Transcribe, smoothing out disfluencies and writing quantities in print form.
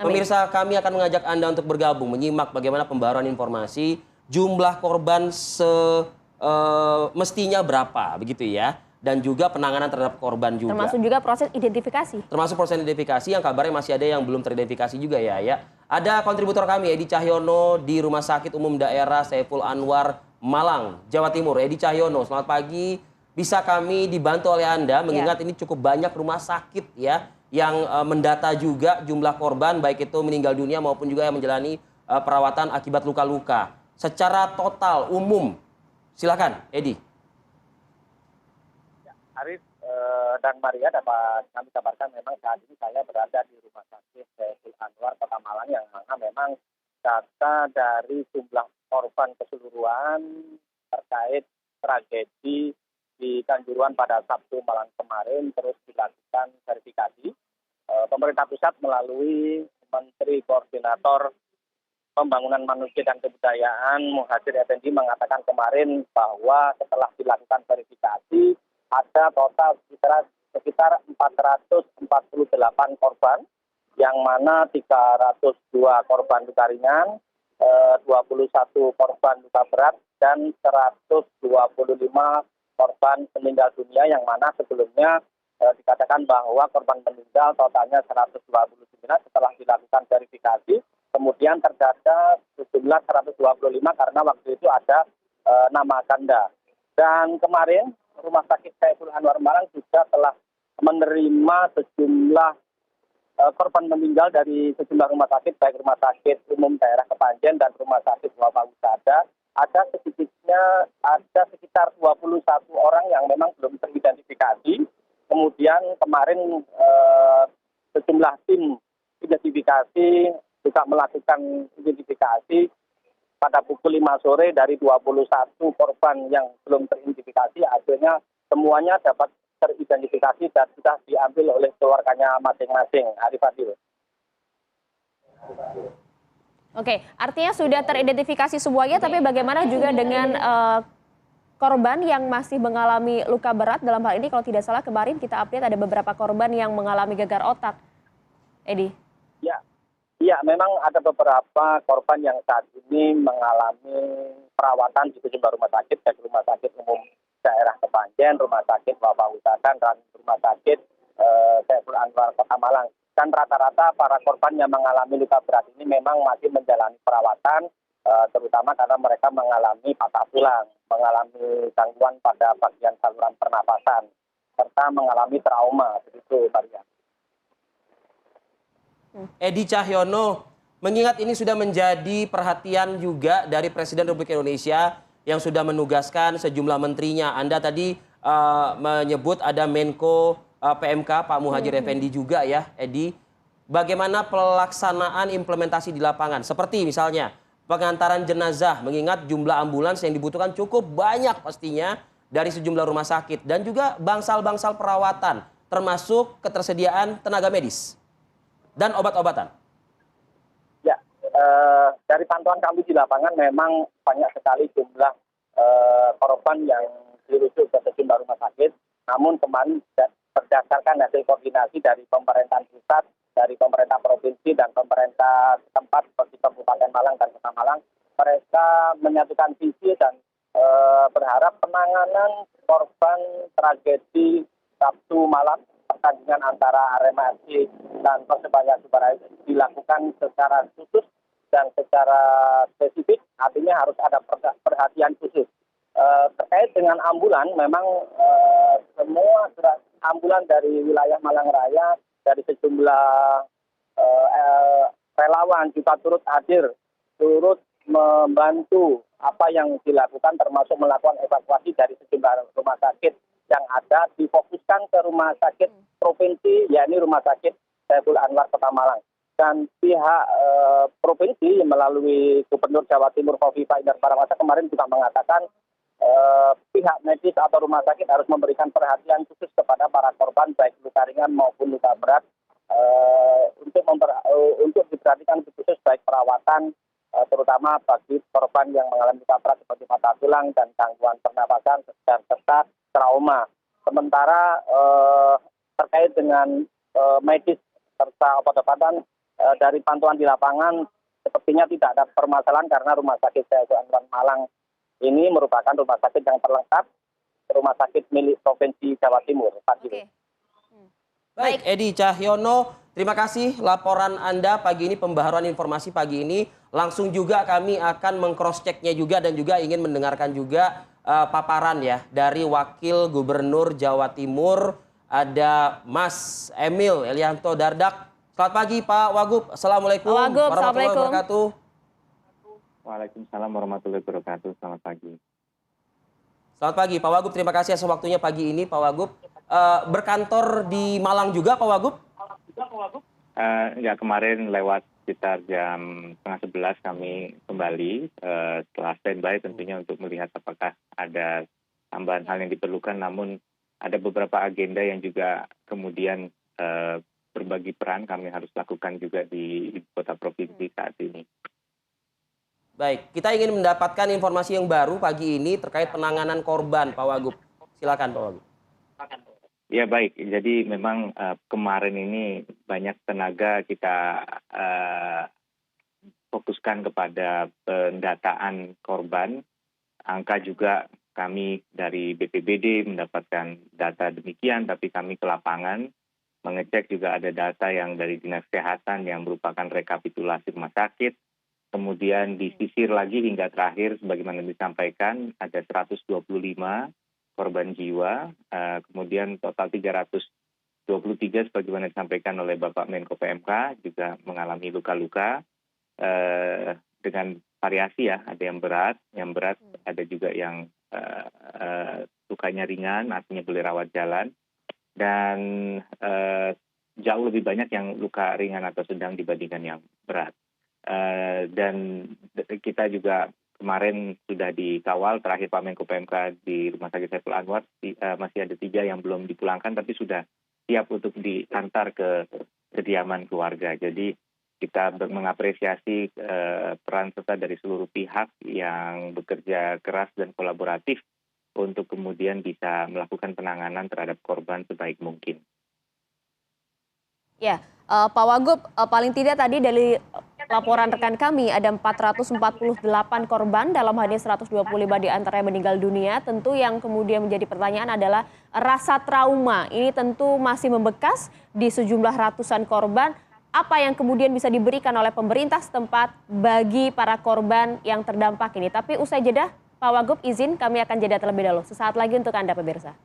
Amin. Pemirsa, kami akan mengajak Anda untuk bergabung, menyimak bagaimana pembaruan informasi, jumlah korban mestinya berapa, begitu ya. Dan juga penanganan terhadap korban juga. Termasuk juga proses identifikasi. Termasuk proses identifikasi yang kabarnya masih ada yang belum teridentifikasi juga ya. Ada kontributor kami, Edi Cahyono di Rumah Sakit Umum Daerah Saiful Anwar, Malang, Jawa Timur. Edi Cahyono, selamat pagi. Bisa kami dibantu oleh Anda, mengingat ini cukup banyak rumah sakit ya yang mendata juga jumlah korban, baik itu meninggal dunia maupun juga yang menjalani perawatan akibat luka-luka. Secara total, umum, silakan, Edi. Arif dan Maria, dapat kami kabarkan memang saat ini saya berada di Rumah Sakit Saiful Anwar Kota Malang, yang mana memang data dari jumlah korban keseluruhan terkait tragedi di Kanjuruhan pada Sabtu malam kemarin terus dilakukan verifikasi. Pemerintah pusat melalui Menteri Koordinator Pembangunan Manusia dan Kebudayaan Muhadjir Effendi mengatakan kemarin bahwa setelah dilakukan verifikasi ada total sekitar 448 korban, yang mana 302 korban luka ringan, 21 korban luka berat, dan 125 korban meninggal dunia, yang mana sebelumnya dikatakan bahwa korban meninggal totalnya 129 setelah dilakukan verifikasi. Kemudian terdata sejumlah 125 karena waktu itu ada nama ganda. Dan kemarin Rumah Sakit Saiful Anwar Malang juga telah menerima sejumlah korban meninggal dari sejumlah rumah sakit, baik Rumah Sakit Umum Daerah Kepanjen dan Rumah Sakit Wabah Wisata. Ada sekitar 21 orang yang memang belum teridentifikasi. Kemudian kemarin sejumlah tim identifikasi juga melakukan identifikasi pada pukul 5 sore dari 21 korban yang belum teridentifikasi. Hasilnya semuanya dapat teridentifikasi dan sudah diambil oleh keluarganya masing-masing. Arif Adil. Oke, artinya sudah teridentifikasi semuanya, tapi bagaimana juga dengan korban yang masih mengalami luka berat? Dalam hal ini kalau tidak salah kemarin kita update ada beberapa korban yang mengalami gegar otak. Edi. Ya, memang ada beberapa korban yang saat ini mengalami perawatan di sejumlah rumah sakit, baik Rumah Sakit Umum Daerah Kepanjen, Rumah Sakit Wabah Wisata, dan Rumah Sakit Saiful Anwar Kota Malang. Dan rata-rata para korban yang mengalami luka berat ini memang masih menjalani perawatan, terutama karena mereka mengalami patah tulang, mengalami gangguan pada bagian saluran pernapasan, serta mengalami trauma. Begitu, Maria. Edi Cahyono, mengingat ini sudah menjadi perhatian juga dari Presiden Republik Indonesia yang sudah menugaskan sejumlah menterinya. Anda tadi menyebut ada Menko PMK Pak Muhadjir Effendi juga ya, Edi. Bagaimana pelaksanaan implementasi di lapangan? Seperti misalnya pengantaran jenazah, mengingat jumlah ambulans yang dibutuhkan cukup banyak pastinya dari sejumlah rumah sakit. Dan juga bangsal-bangsal perawatan, termasuk ketersediaan tenaga medis dan obat-obatan. Ya, dari pantauan kami di lapangan memang banyak sekali jumlah korban yang dirujuk ke sejumlah rumah sakit. Namun kemarin berdasarkan hasil koordinasi dari pemerintahan pusat, dari pemerintah provinsi dan pemerintah setempat seperti Kabupaten Malang dan Kota Malang, mereka menyatukan visi dan berharap penanganan korban tragedi Sabtu malam pertandingan antara Arema FC dan Persebaya Surabaya dilakukan secara khusus dan secara spesifik, artinya harus ada perhatian khusus. Terkait dengan ambulan, memang semua ambulan dari wilayah Malang Raya, dari sejumlah relawan juga turut hadir, turut membantu apa yang dilakukan, termasuk melakukan evakuasi dari sejumlah rumah sakit yang ada, difokuskan ke rumah sakit provinsi, yakni Rumah Sakit Saiful Anwar Kota Malang. Dan pihak provinsi melalui Gubernur Jawa Timur Khofifah Indar Parawansa kemarin juga mengatakan pihak medis atau rumah sakit harus memberikan perhatian khusus kepada para korban baik luka ringan maupun luka berat, untuk diperhatikan khusus baik perawatan terutama bagi korban yang mengalami luka berat seperti patah tulang dan gangguan pernapasan dan serta trauma. Sementara terkait dengan medis serta obat-obatan, dari pantauan di lapangan sepertinya tidak ada permasalahan karena Rumah Sakit Saiful Anwar Malang ini merupakan rumah sakit yang terlengkap, rumah sakit milik Provinsi Jawa Timur. Oke. Baik, Edi Cahyono, terima kasih laporan Anda pagi ini, pembaharuan informasi pagi ini. Langsung juga kami akan meng-cross-check-nya juga dan juga ingin mendengarkan juga paparan ya dari Wakil Gubernur Jawa Timur, ada Mas Emil Elianto Dardak. Selamat pagi Pak Wagub, Assalamualaikum Pak Wagub, warahmatullahi Assalamualaikum. wabarakatuh. Waalaikumsalam warahmatullahi wabarakatuh. Selamat pagi. Selamat pagi Pak Wagub, terima kasih atas waktunya pagi ini Pak Wagub. Berkantor di Malang juga Pak Wagub? Ya kemarin lewat sekitar jam 10:30 kami kembali setelah standby tentunya untuk melihat apakah ada tambahan hal yang diperlukan. Namun ada beberapa agenda yang juga kemudian berbagi peran kami harus lakukan juga di ibu kota provinsi saat ini. Baik, kita ingin mendapatkan informasi yang baru pagi ini terkait penanganan korban Pak Wagub. Silakan Pak Wagub. Ya baik, jadi memang kemarin ini banyak tenaga kita fokuskan kepada pendataan korban. Angka juga kami dari BPBD mendapatkan data demikian, tapi kami ke lapangan mengecek juga ada data yang dari Dinas Kesehatan yang merupakan rekapitulasi rumah sakit. Kemudian disisir lagi hingga terakhir sebagaimana disampaikan ada 125 korban jiwa, kemudian total 323 sebagaimana disampaikan oleh Bapak Menko PMK juga mengalami luka-luka dengan variasi ya, ada yang berat, ada juga yang lukanya ringan, artinya boleh rawat jalan, dan jauh lebih banyak yang luka ringan atau sedang dibandingkan yang berat. Dan kita juga kemarin sudah dikawal, terakhir Pak Menko PMK di Rumah Sakit Saiful Anwar masih ada 3 yang belum dipulangkan tapi sudah siap untuk diantar ke kediaman keluarga. Jadi kita mengapresiasi peran serta dari seluruh pihak yang bekerja keras dan kolaboratif untuk kemudian bisa melakukan penanganan terhadap korban sebaik mungkin. Ya, Pak Wagub, paling tidak tadi dari laporan rekan kami ada 448 korban, dalam hal ini 125 diantaranya meninggal dunia. Tentu yang kemudian menjadi pertanyaan adalah rasa trauma. Ini tentu masih membekas di sejumlah ratusan korban. Apa yang kemudian bisa diberikan oleh pemerintah setempat bagi para korban yang terdampak ini? Tapi usai jeda, Pak Wagub izin kami akan jeda terlebih dahulu. Sesaat lagi untuk Anda pemirsa.